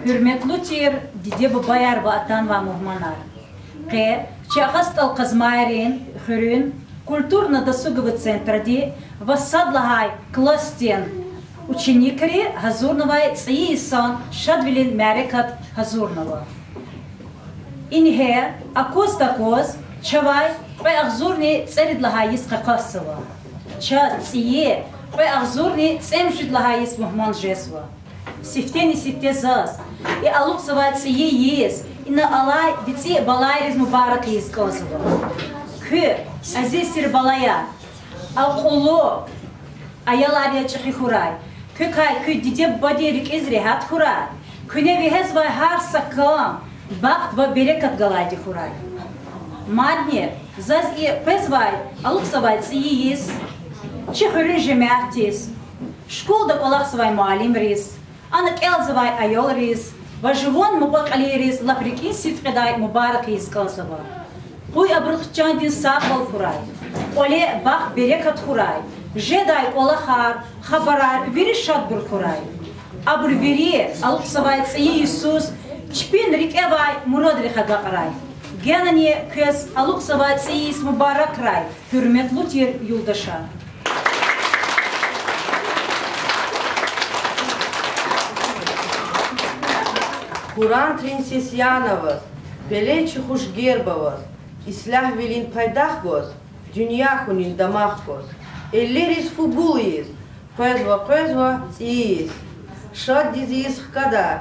Hürmetli tir dide babayar ve atan ve muhmanar. Ke çağastal kazmayrin hürün культурно досуговый центр ди воссадлахай кластен ученикари Хазурновай цийсон шадвилин мярекат Хазурнова. Инхе акоз такоз чавай пай ахзурни церидлахайис какасова. Ча цие пай ахзурни цемшидлахайис мухман жесва. Сифтени сифте заз. И алуксова цие ес. Ина алай дици балайриз мубарак ес козова. Kü aziztir balaya, akıllı, ayalar yaşıkı kuray. Kü kay kü dide badirik izrehat kuray. Küne vihez vay har sakam, baht ve bereket galaydı kuray. Madne, zaz i pez vay, aluksa vay tsiyiyiz, çıhırın jemahtiz. Şkolda olaksa vay mualim riz, anak elza vay ayol riz, ve jivon mubak ali riz, laprikin sitqiday mubarak yiz kalsa var. Kuy abruhçan din sağol kuray. Ole bak bereket kuray. Jeday ola har, habarar veri şadbur kuray. Abur veri alıp savay tsiyi Yusuf çpin rike vay murad rikhaga kuray. Genani kız alıp savay tsiyi mübarek kuray. Hürmetli tir yoldaşa. Kur'an Trinsesyanovız, Beleçi Huş Gerbavız, İslah velin paydah goz, dünya hunin damah goz. Elleris fubuluyuz, pezva tsiyiz. Şad diziyiz kadar,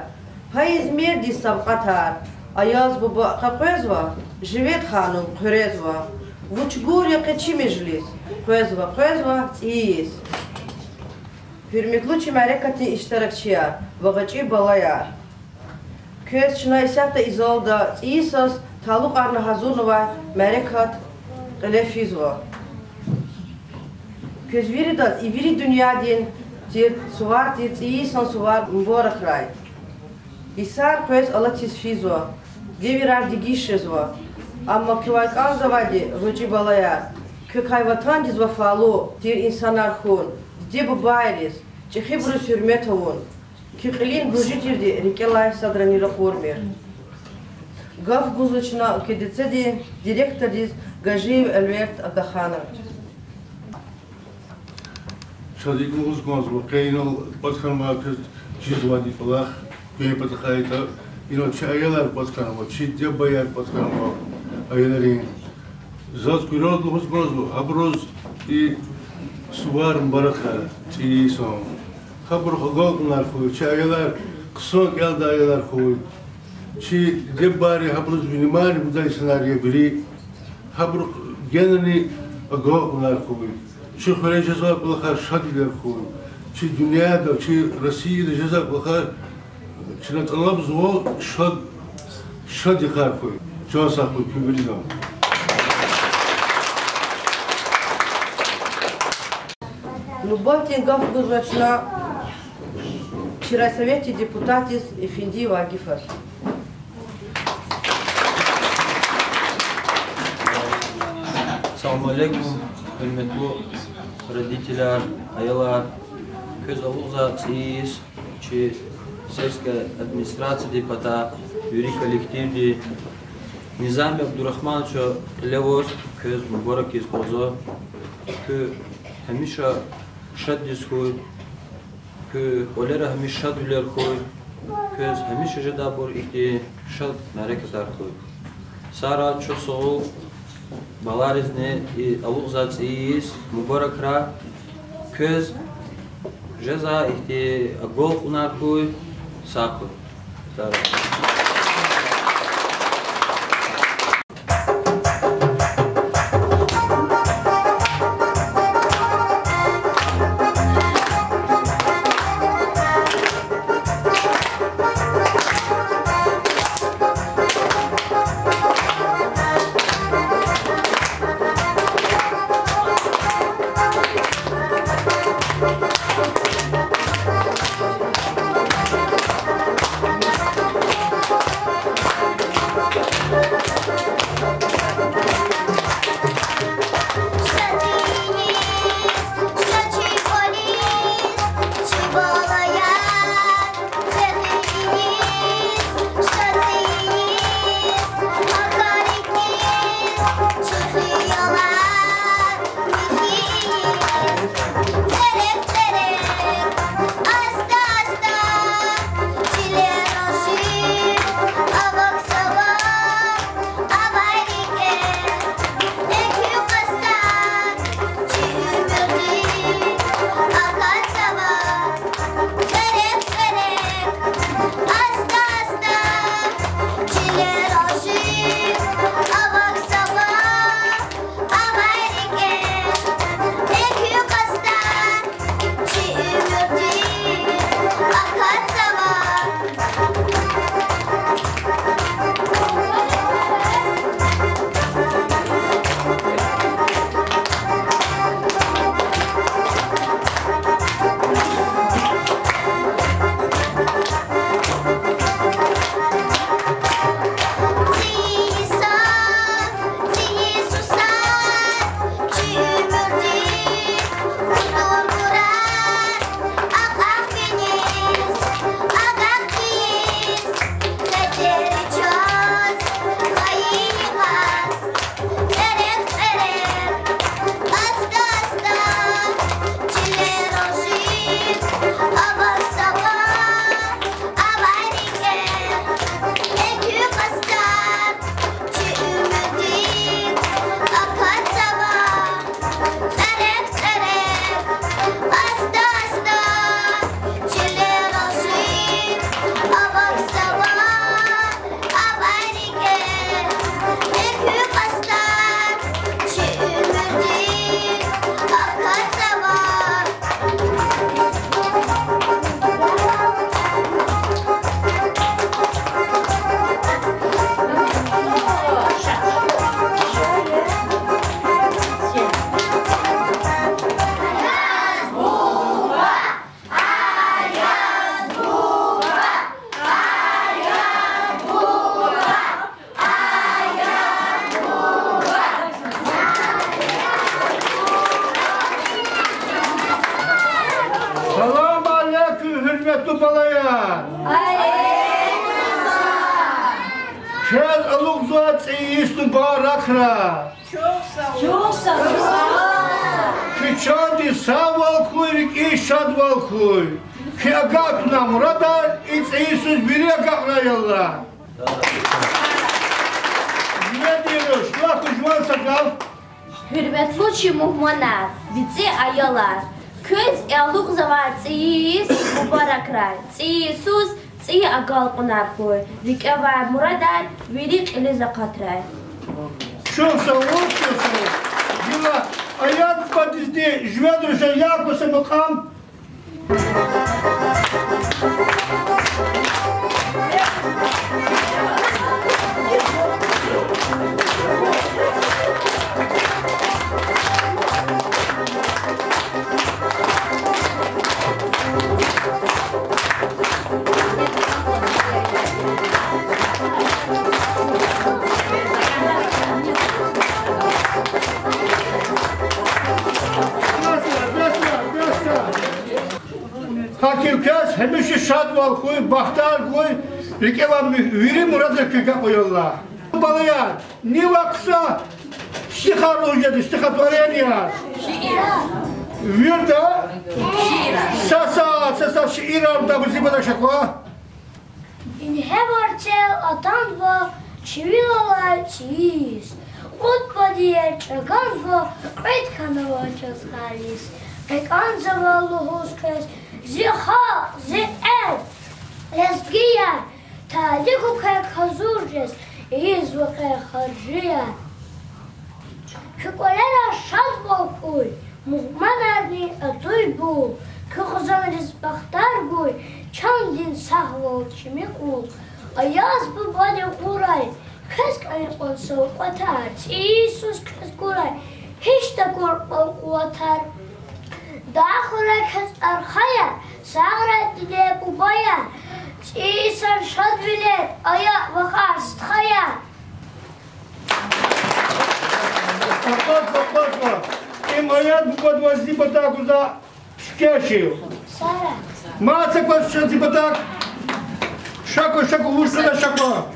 payız merdis savqatar. Ayaz baba kapezva, jivet hanım kırezva. Vuçgurya keçi meclis, pezva tsiyiz. Hürmetli çimerekati iştirakçıya, vagaçı balaya. Köz çınayisata izolda tsiyisaz, Taluk Arna Hazurnova Merekat Elefizva. Közviri das iviri dünya din tir suvar tir tsiyisan suvar mborak ray. Isar köz alatis fizva. Devirar digişezva. Amma kıvaykan zavadi ruci balaya. Kök hayvatan dizva falu tir insanar hun. Debu bayriz. Çehibrus hürmetavun. Kökilin ruci tirdi rikelay sadranira kurmir. Gaf guzluçuna keditsedi direktoriz Gajiv Elvert Agahanoviç. Şadikim uzmanız kayınol başkan vakit cizvadi falan kıymet kayıta ino çayalar başkan var çiğde bayar başkan var ayların zat kuyruğu uzmanız bu abroz i suvar baraka çiğ son kabur hagoklar koy çayalar kısa geldi ayalar koy çi debari habruz binimari buday senaryo biri habur geneli agoklar koy çi xore ceza bulakar şadiler koy çi dünyada çi Rusya'da ceza bulakar çi natalab zvo şadikar koy çoğasa koy pübülüden. Любовь гав гузлачна вчера совете депутатис Эфендиева Агифас. Assalamu alaikum, hürmetli родителяр, ayalar, köz avuza tsiyiz, çi seyska administrasiya deputat, yuri kolektivdi, Nizami Abdurrahmanovича Levoz, köz mübarek iz kozo, kö hemişa şad diz koy, kö olera hemiş şad üler koy, köz hemişa jeda bor ikti şad mereketar koy. Sara çok soğuk, Balarizne avuza tsiyiz, mübarek ra, köz jeza ikti agol unar koy, sağ koy. uzat iyisini barakra. Çok sağ ol. Kıçadı sağ valkuy, işad valkuy. Ki agatna murada, iç iyisiz biri agatna yallah. Ne diyoruz? Şuna kuşman sakal. Hürmetli muhmanlar, bizi ayalar. Köz eluk zavar tsiyiz, mübarek ray. Tsiyisuz, tsiyi agal kunar koy. Rikevar muradan, virik ili zakat ray. Çok sağ ol, çok sağ ol. Yıla ayak patizdi, jvedruşa yakısı mıkam. Hakimkaz hemişe şad val koy, bahtar koy, rikevan viri muradır kıka koyullah. Balaya, ne vaksa, stikar ucadı, stikat varayan ya. Virda, sasa şiir avda bu zibada şakva. In hevarcel atanva, çivilolar çiğiz. Utba diye çaganva, kaytkanava çözkalis. Pekanzava luhuskes, ziha, zi'ed, lezgiyer. Tadiku kek hazurces, izva kek harciyer. Kıkolera şadva kuy, muhmanarni atuy bu. Kıkızanriz baktar buy, çandin sahval kimi kul. Ayaz bu bade kuray, kesk ayakon savqatar. İsus kesk kuray, hiç de korkman kuatar. Dağıra kes arkaya, sağra dide bu bayan. İsan şad bilet, ayak vakar stkaya. Kapatma. Hayat bu kadar zibada kuza şikeşiyor. Sara. Masa kwas zibada şako vursa şako.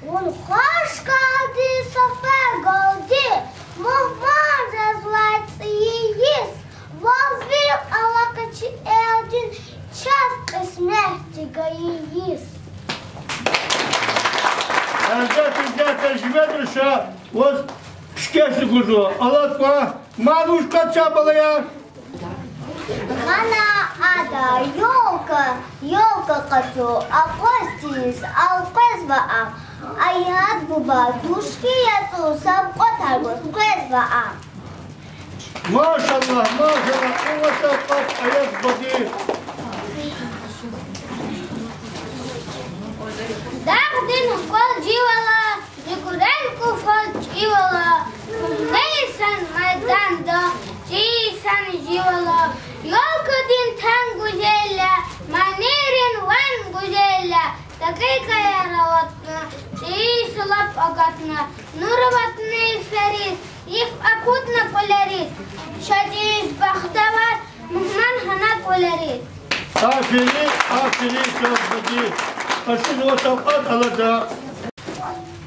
Un hoş geldi, sefer geldi. Muhtar rezlaytsiyiz. Vazir alakaçı eldin, çaf esmehti gayiyiz. Zaten jvedruşa was şikeşli kuzu. Alatma, maluşka çabalaya. Hana ada yolka katı, akostis, alkesva ayat buba, duşki yatı, sabkotar bu, kesva Maşallah. O vasafat ayak badi. Dağdın kol civala, dikuren kufal civala. Neysen meydanda, ciysen civala. Yolka din ten güzelle, manirin van güzelle. Dakika yaravatna, ciy sulap agatna. Nuravatna iflerit, if akutna kolerit. Şadiz bahtavat, muhman hana kolerit. Aferin çok badi. Aşkın vasafat alacak.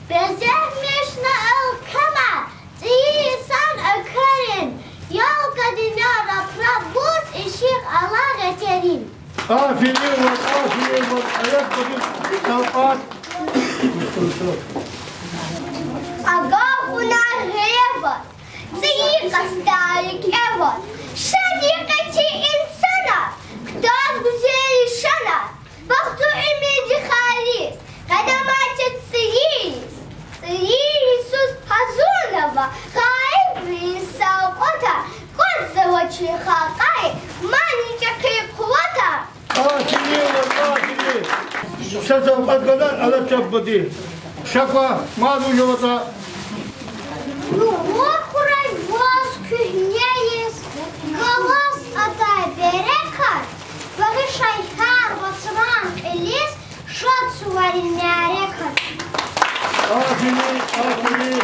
Bezermişna alkama, ciysan akarin. Yolka dinara prabut ışık ala geçerin. Aferin var. Ayak badi. Vasafat. Aga hunar heyevat, ciyi kastalik evat. Şadikati insana, ktas güzeli şana. Baktı imeci halis, kadamaçı ciyiz. Ciyisus hazurnava, haifri savkota. Kodzavaçı hakay, manicakı kuvata. Aferin. Vasafat kadar alacak badi. Şaka, malu yolda. Nuhuraj vaz kühneyiz, galas atay berekar. Vagı şayhar vasıran elis, şat suvarin merekar. Aferin.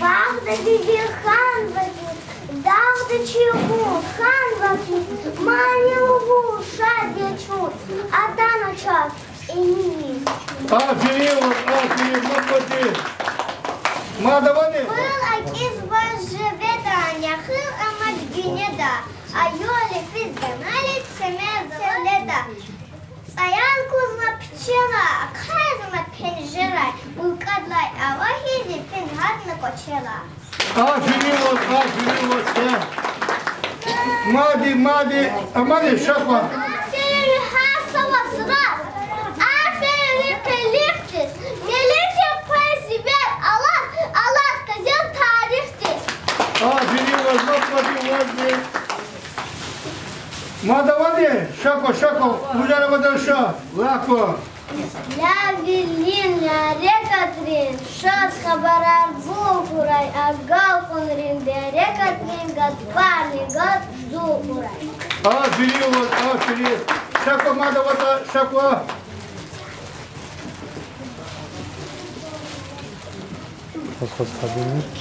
Bağda didi han vakit, dağda çiğhu han vakit. Mani uvu şadya çut, adana çat, Aferin, aferin, молодец. Мадаване. Был акиз божеведания, хыл амад гюнеда, а ёли физганали цемезаледа. Цаян кузма пчела, а кайзма пенжера, улкадлай авахи зифин хатна кочела. Aferin, да. Мади, шапа. Aferin hasava sıras, aferin peliftis, melekçe prezibet, Allah kazan tarihtis. Aferin, молодец. Мадаване, шако, мужарабадан ша, лако. La vilin, la rekatrin, şat haberar buğuray, agal konrin de rekatrin gat parni gat zuğuray. Aferin. Шако, мадавата, шако.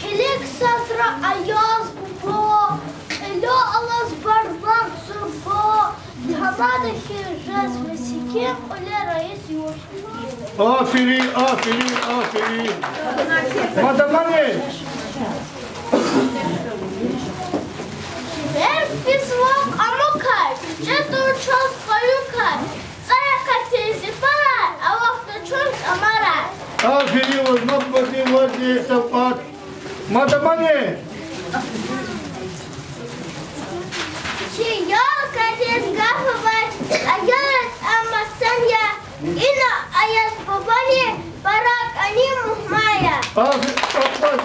Kilik satra ayaz bu, kilo alas barmak surbo, hamada ki resmi sikim ole reis yoşu. Aferin. Мадаване. Her fizvok amokay, cedur çöz koyukay, sayaka tezi paray, avakta çöz amaray. Aferin, молодец, Савкат. Мадаване. Ki yol katiz gafı var, ayat ama sen ya, ina ayat babani, barak ani muhmaya. Савкат.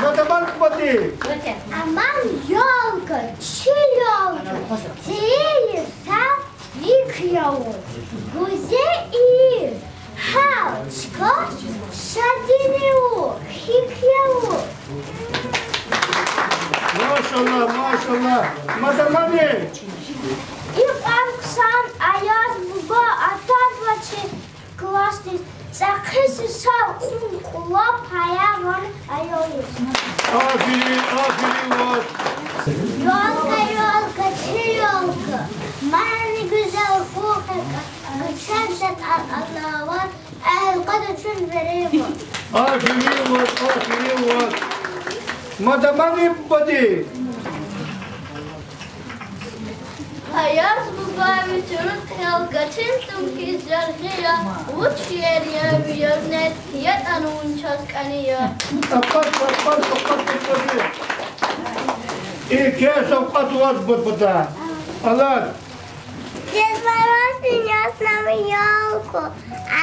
Мадаван кбати. Aman yolka, çi yolka, değil sen yık yavur, güze iyi, halçka, şadini u, hik yavur. Maşallah. Мадаване. İlk akşam ayaz baba atar vaçı klastis, sakısı sağ kula payavan ayoyuz. Aferin, var. Yolka, çi yolka, bana ne güzel fuhaka, şemset Allah var, el kadar çün vereyim. Aferin var. Мадаване кбати. Ayaz baba bütünün telgatin tumki zarhiya, uç yeriye biyaznet, yet anun çaskaniya. Савкат кбати. İlk Савкат var bıda. Allah. Дед принес нам елку,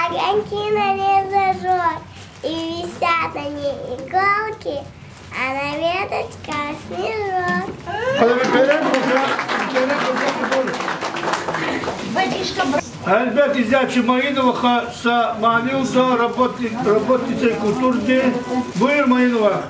огоньки нарезают, и висят они иголки, а на веточках снежок. Elbet izleyiciler Mayınova Maniusa Работница культуры. Buyur Mayınova.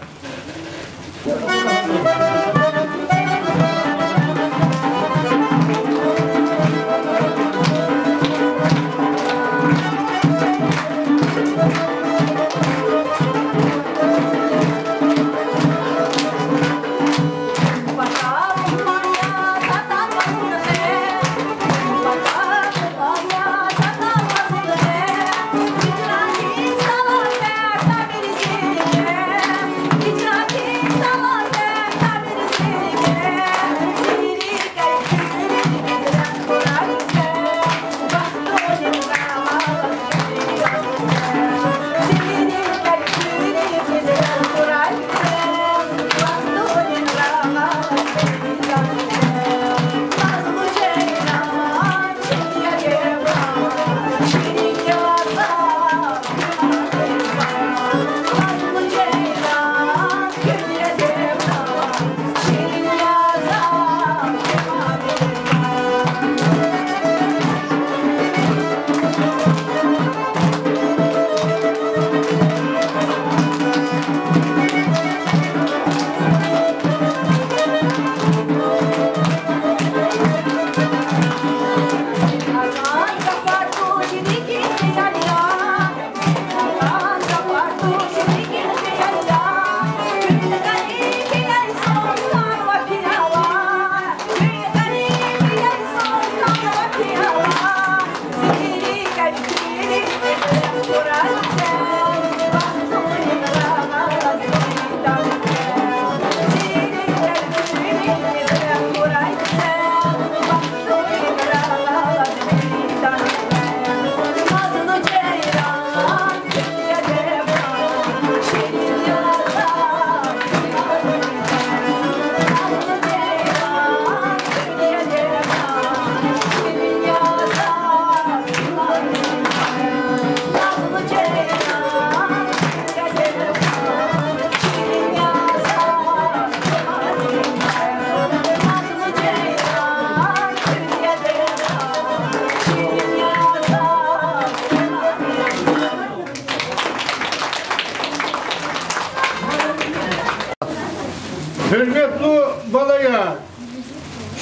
Hürmetli balaya.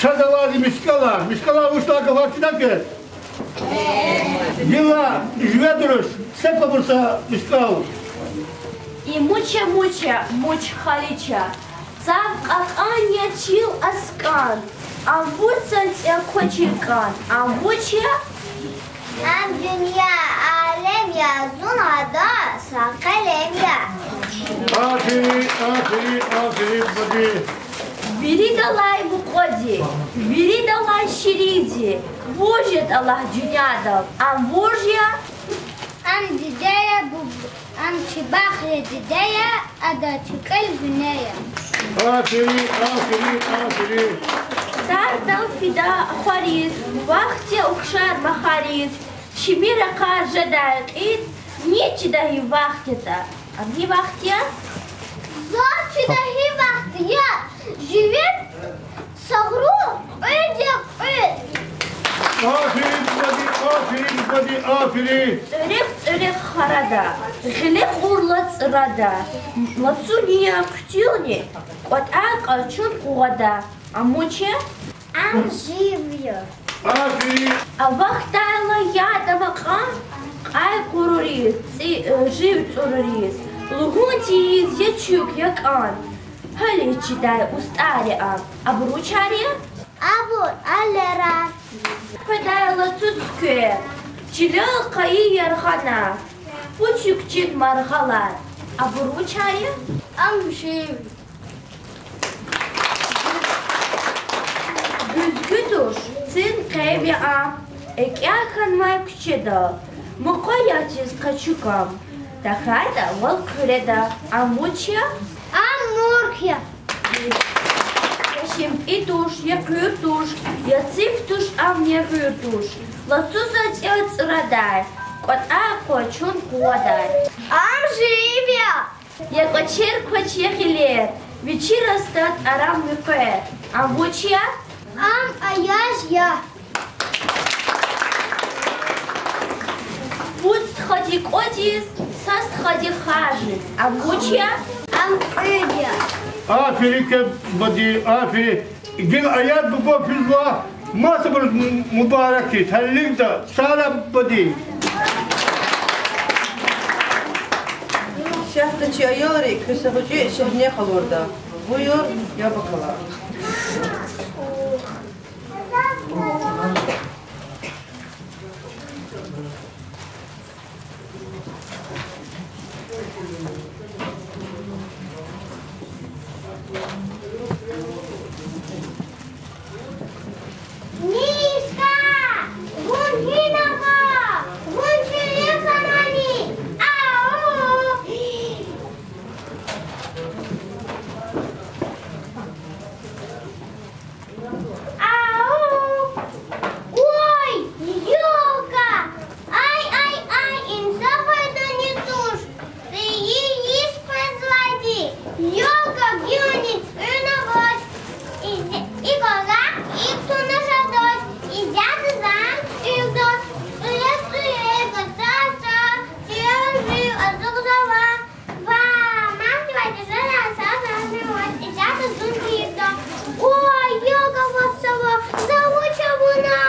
Şadalar miskala. Miskala uçta vaktinden ki. Yılla jüve duruş. Sepa bursa miskal. И муча, муч халича. Цав аканя чил аскан. Амбуцан кочиркан. Амбуча. Ам dünya alem yazın ada sakalem ya. Aferin badi. Бери далай букоди. Бери далай шириди. Божит Аллах дюнядам. Амбожья. Ам дидея ам çibahre dideye ada çıkal güneye. Aferin. Тартал фида ахвариз. Вахте ухшар махариз. Шимира кар жадает. И нечи дахи вахтета. А где вахтя? Зачи dahi vakti ya. Живет сагру ödek öd. Aferin. Цырек харада. Хилек урла цырада. Лацуния ктилни. Кот акачун кугада. А муче? Ам живье. Aferin. А вахтайла яда макам. Ай куруриз. Жив цуруриз. Лугунтиз ячук якан. Хали читай устари ам. А бручари? Абур алера. Pedayla tutke. Çilil kayı yarhana. Puçukçin marhalar. Aburu çayı? Ам живье. Düzgü duş. Цин кайби ам. Ekyakan may küçeda. Mukayaciz kaçukam. Tahayda val küreda. Amuçya? Ам муркья. Yaşım ituş, ya kür tuş. Ya циф tuş, am ya kür tuş. Лацузать црадай. Кот акочун куадай. Ам живье. Я кочер кочехилер. Вечера стат арам мюкер. Амбучья? Ам аяжья. Пусть ходи котис, саст ходи хажис. Амбучья? Ам ödya. Aferin badi. Gel ayat bu fizla. Masa bir mübarek ki. Halil de sara badi. Şahtaçı ayarı köse hoca şehne kalorda. Buyur ya bakalım. Мишка! Гунхинова! Гунчилефанани! Ау! Ау! Ой, ёлка! Ай, инсаф это не тушь! Ты яиц производи! Ёлка, гюнец, унавод! И коза, и кто нажадот! И дядя зам, и вдот! Суя, кота, жив, а зубзова! Махивайте, жена, саза, и дядя зунки и вдот! Ой, ёлка, вот сова, замуча вуна!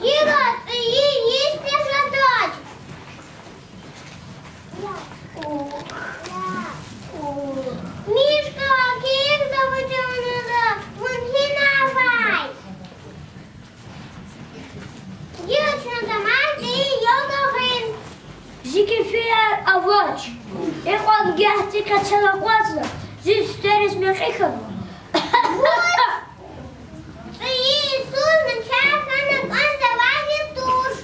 Гира, ты яиц не жадот! Мишка, киек заводила, гунхинавай! Девочка, домашний йогахин! Зикифер авоч. Ik had gehad, ik had zelf kwaad. Zie, sterren is meer gekken. Ты Иисус начальник, он заводит душ.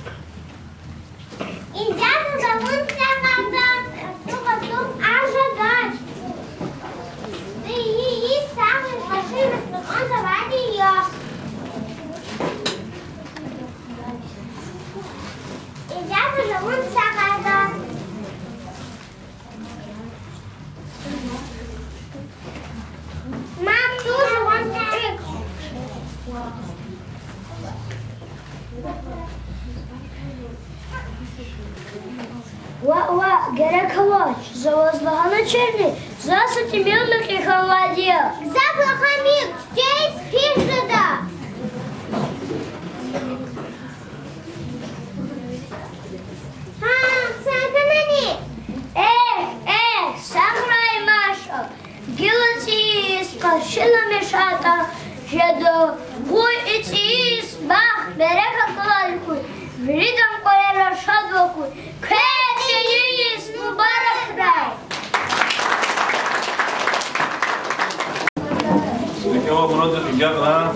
И дядя зовут себя когда потом ожидать. Ты есть самый машина, он заводит ее. И дядя зовут себя когда. калач, завозлагана черни, засути милных и холодил. Заплахамик, здесь пижда. Саханани. Сахрай Маша, гилотис, кашила мешата, жеду, гуй и тис, бах, берега калалькуй, вридом колера шадвокуй, кэчиис, мубарак рай. Сикава мурад хигана,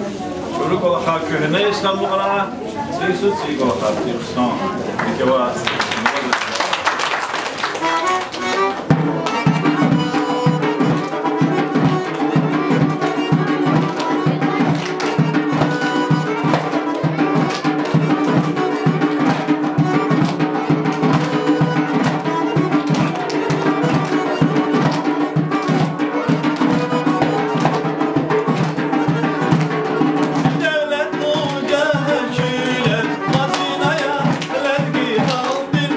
шуру кола ха көхне İstanbul kana, сисут сикава ха Türkistan. Сикава devlet mucahşiler, mazinaya lergi haldir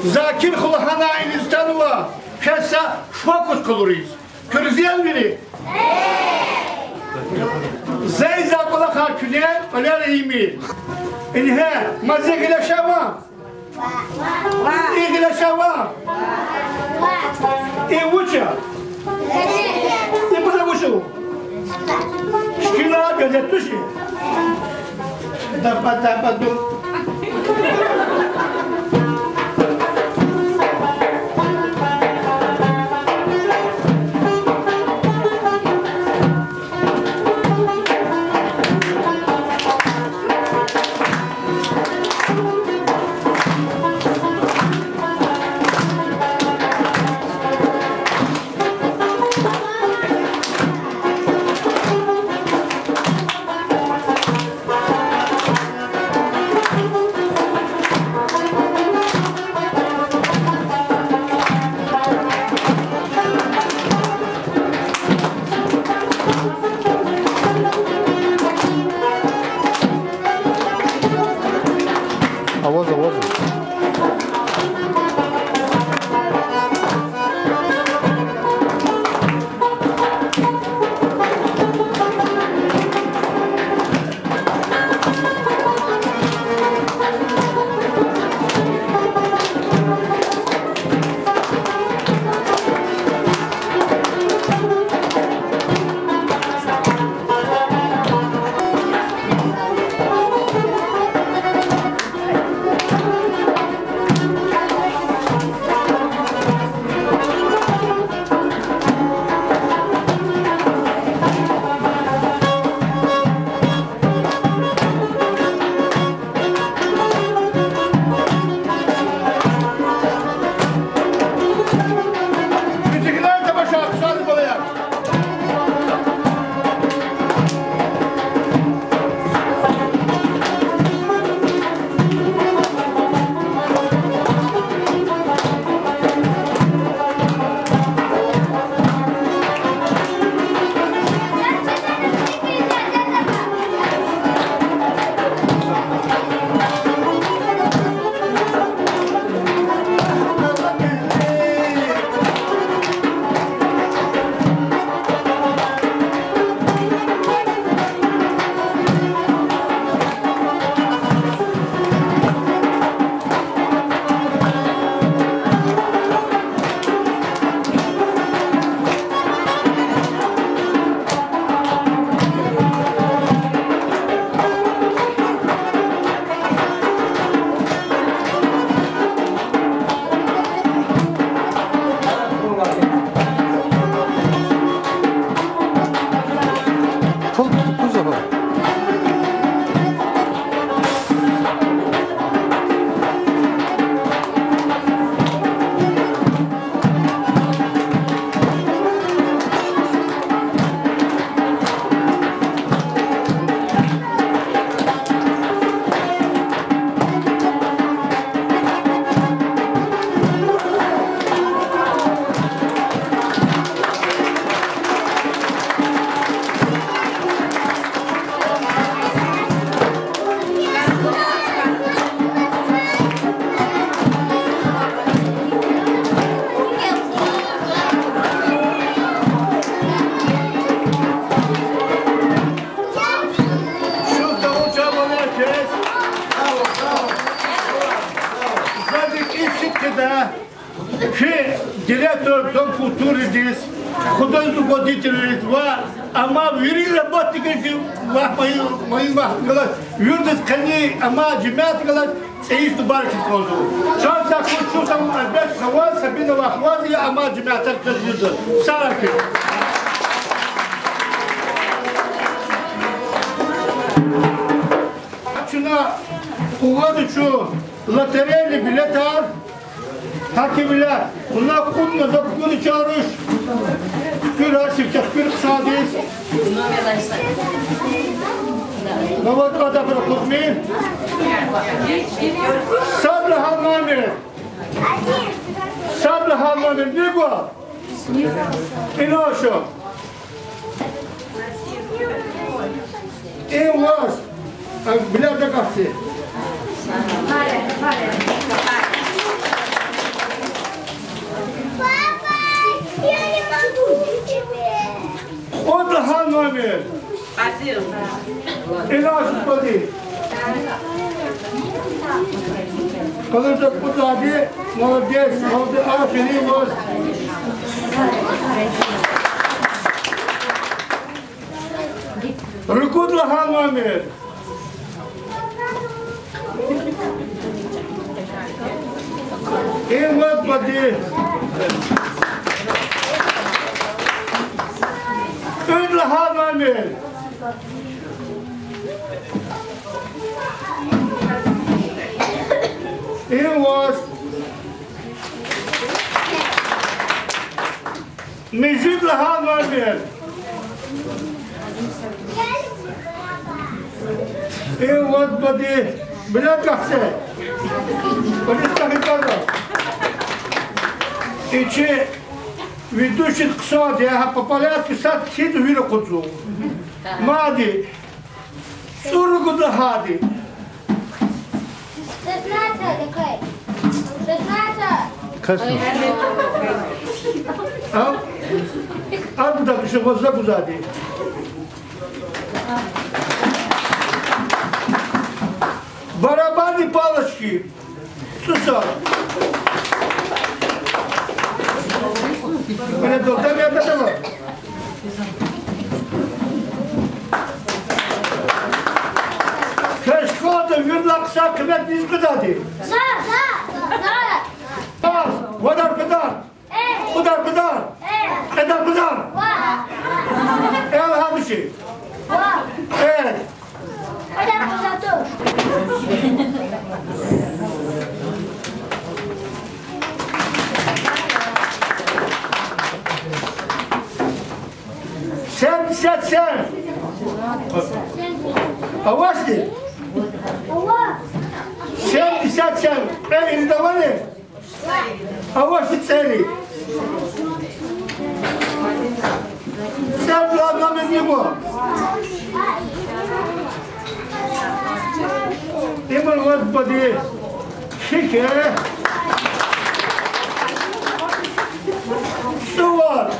Zakir Kulahana aynızdan var. Kessa fokus kılırız. Kırızıyan biri. Zeyza Kulaha küne, öler iyimi. İnhe, mazze gileşava. İyi gileşava. İyi uça. İyi bana uçu. Şkila gözetmişi. Dapat dur. Директор Дом культуры здесь, художественный руководитель ама вери работники, мои глаз, юрдис коней, ама джемят глаз, цеис тубарки козу. Шанс я хочу там опять хавал, сабина вахвази, ама джемят аркадида. Сараки. Чуна угоду чу лотерейный билетар. Hakimler, bunlar kutlu da kutlu çağırış. Bir asif, bir kısadis. Navat kadar kutmayın. Sabla halmanı. Sabla halmanı ne bu? İnoşu. İn var. Bilal da kalktı. номер. И наш Господи. Когда ты подали, молодец, молодец, аферим. Руку для номер. И вот поди. И для номер. И вот. Межи для номер. И вот поди. Блядь, как все. И че ведущий ксад, я по порядку сад сиду виру куцу. Мади. Сургу дахади. 16 такой. 16. Kaçın? Al bu da bir şey fazla buzadı. Барабаны палочки. Сусар. Там я готова. Кашкода вирлакса кмет не сказати. Пас, удар педар. Удар педар. Эдар педар. Эл хамши. Sen. Авашти? 77. Не давали? Авашти цели. Sen ладно него. Иман Господи, шике. Сувар.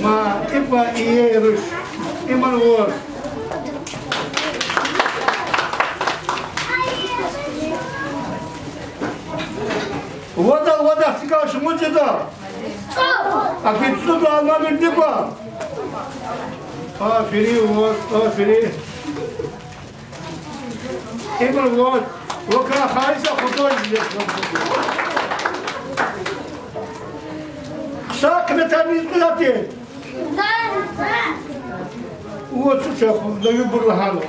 Ма ипа иеруш. Иман вор. Вода, сикаш муджеда. А китсуда номер деба. Афери. Иман вор. Вокра хайса художник. Кса кметани кудати. Вот сучаху даю бурлахану.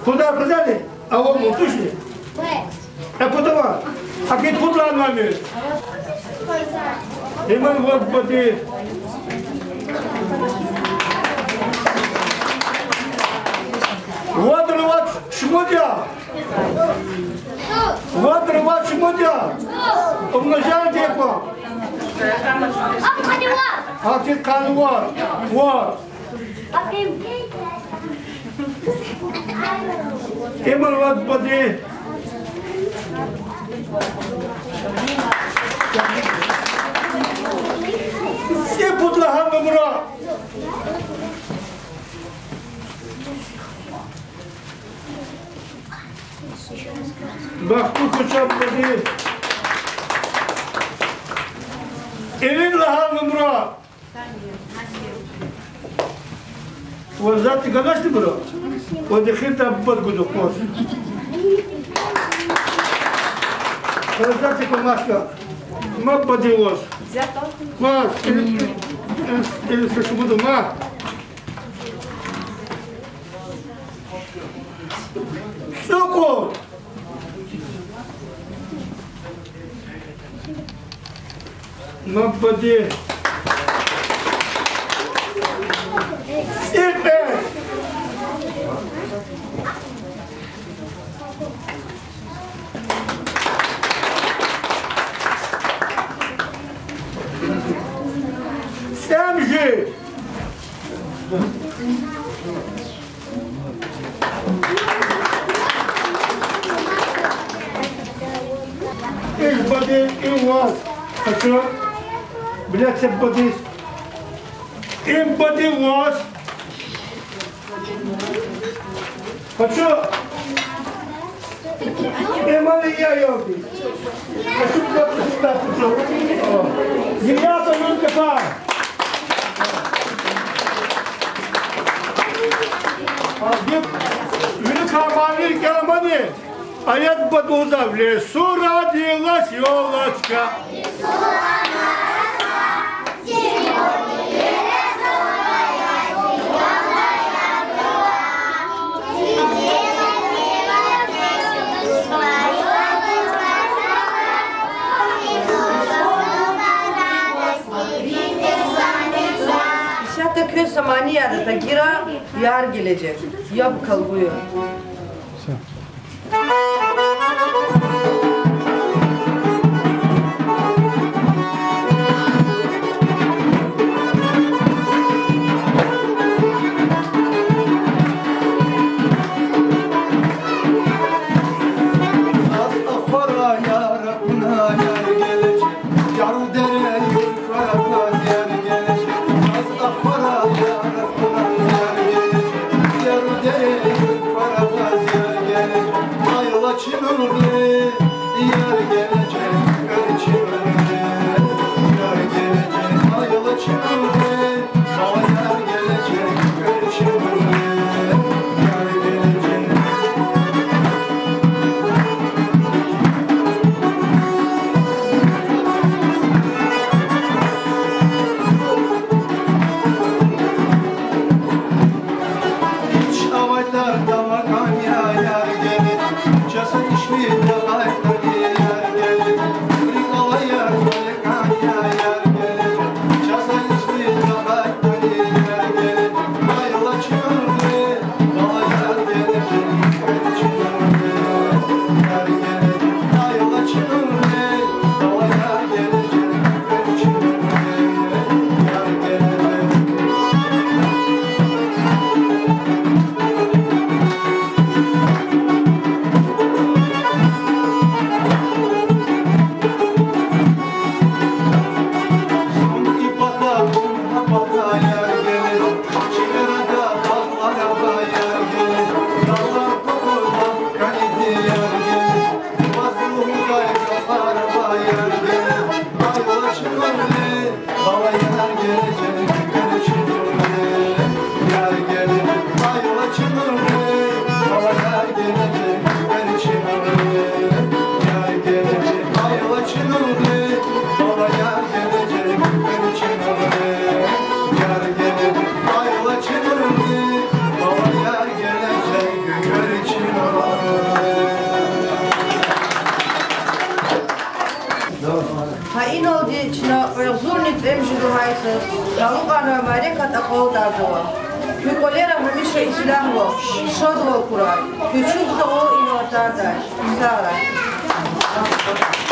Куда продали? А вот мутушни. А подава. А кит пудла номер. Иман Господи. Вот рвать шмудя. Вот рвать шмудя. Умножаем типа. А кит канвар. Вот. Иман Господи. Все пудлахам выбра. Бахту кучам води. Илин лахам выбра. Вот за ты гадаш ты бро? Вот дехита подгуду кош. Раздайте помашка. Мак подилось. Мак, или что буду мак. Суку! Мак поди. Сипе! Сам же! И воды, и у вас. Хочу. Biletse badis. Im badi was. Paço. Emali ya yok. Paço da paço. Dünya da yok kafa. Abi ünü kamamir kelamani. Ayet baduzavle sura dilaş yolaçka. İşte köy samaniyada da gira yar gelecek. Yap kalbıyor. Küçük de o inortarda. Sağ olun.